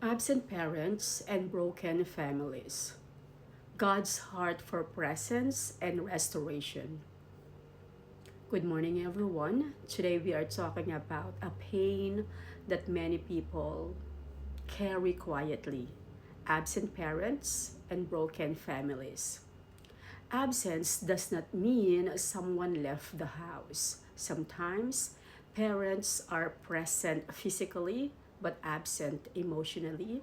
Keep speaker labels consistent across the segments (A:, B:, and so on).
A: Absent parents and broken families. God's heart for presence and restoration. Good morning, everyone. Today we are talking about a pain that many people carry quietly: absent parents and broken families. Absence does not mean someone left the house. Sometimes parents are present physically but absent emotionally,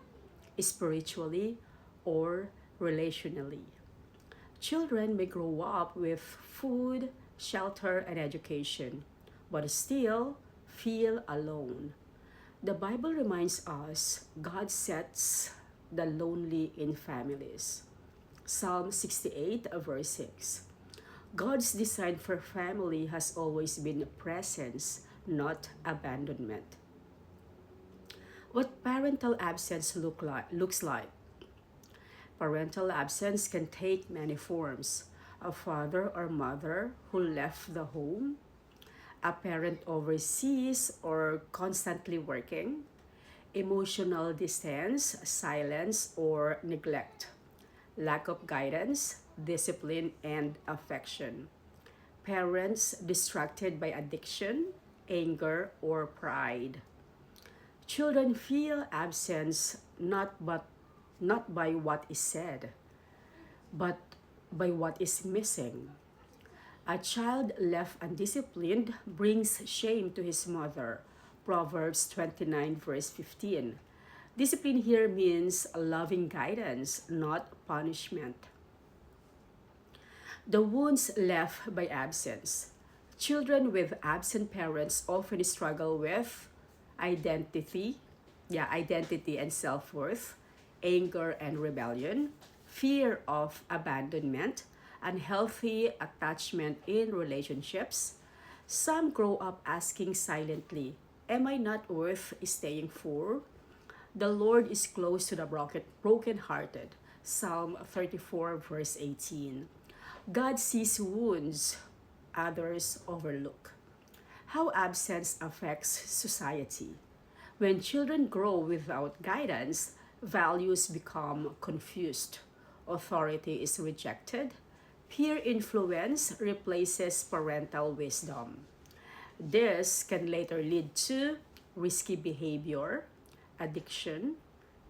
A: spiritually, or relationally. Children may grow up with food, shelter, and education, but still feel alone. The Bible reminds us God sets the lonely in families. Psalm 68, verse 6. God's design for family has always been presence, not abandonment. What parental absence looks like? Parental absence can take many forms: a father or mother who left the home, a parent overseas or constantly working, emotional distance, silence, or neglect, lack of guidance, discipline, and affection, parents distracted by addiction, anger, or pride. Children feel absence not by what is said, but by what is missing. A child left undisciplined brings shame to his mother. Proverbs 29, verse 15. Discipline here means loving guidance, not punishment. The wounds left by absence. Children with absent parents often struggle with identity, identity and self-worth, anger and rebellion, fear of abandonment, unhealthy attachment in relationships. Some grow up asking silently, "Am I not worth staying for?" The Lord is close to the broken-hearted. Psalm 34, verse 18. God sees wounds others overlook. How absence affects society. When children grow without guidance, values become confused. Authority is rejected. Peer influence replaces parental wisdom. This can later lead to risky behavior, addiction,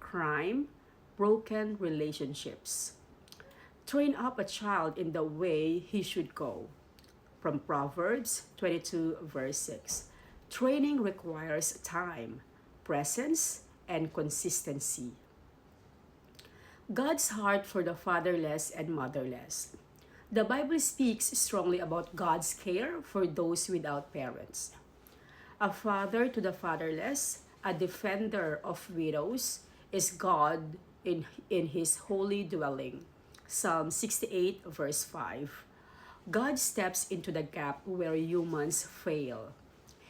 A: crime, broken relationships. Train up a child in the way he should go. From Proverbs 22, verse 6. Training requires time, presence, and consistency. God's heart for the fatherless and motherless. The Bible speaks strongly about God's care for those without parents. A father to the fatherless, a defender of widows, is God in his holy dwelling. Psalm 68, verse 5. God steps into the gap where humans fail.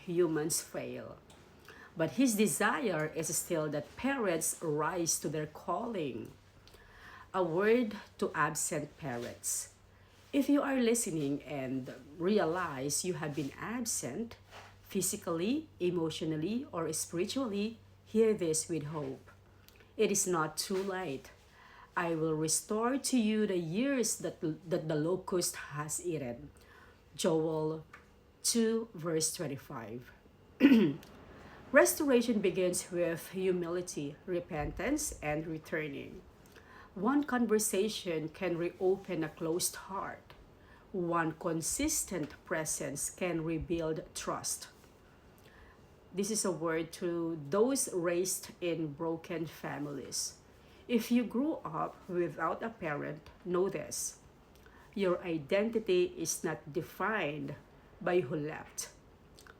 A: Humans fail. But his desire is still that parents rise to their calling. A word to absent parents. If you are listening and realize you have been absent, physically, emotionally, or spiritually, hear this with hope. It is not too late. I will restore to you the years that the locust has eaten. Joel 2, verse 25. Restoration begins with humility, repentance, and returning. One conversation can reopen a closed heart. One consistent presence can rebuild trust. This is a word to those raised in broken families. If you grew up without a parent, know this: your identity is not defined by who left,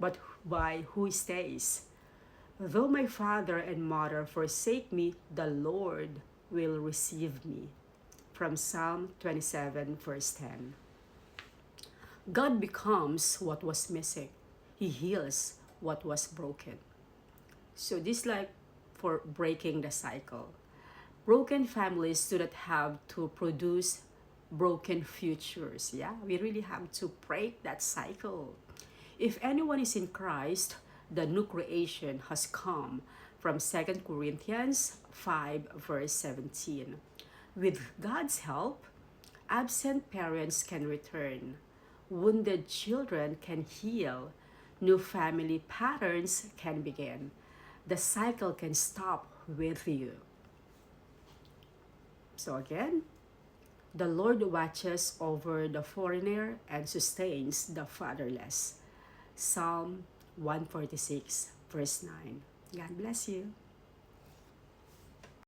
A: but by who stays. Though my father and mother forsake me, the Lord will receive me. From Psalm 27, verse 10. God becomes what was missing. He heals what was broken. So this like for breaking the cycle. Broken families do not have to produce broken futures. Yeah, we really have to break that cycle. If anyone is in Christ, the new creation has come. from 2 Corinthians 5 verse 17. With God's help, absent parents can return. Wounded children can heal. New family patterns can begin. The cycle can stop with you. So again, the Lord watches over the foreigner and sustains the fatherless. Psalm 146, verse 9. God bless you.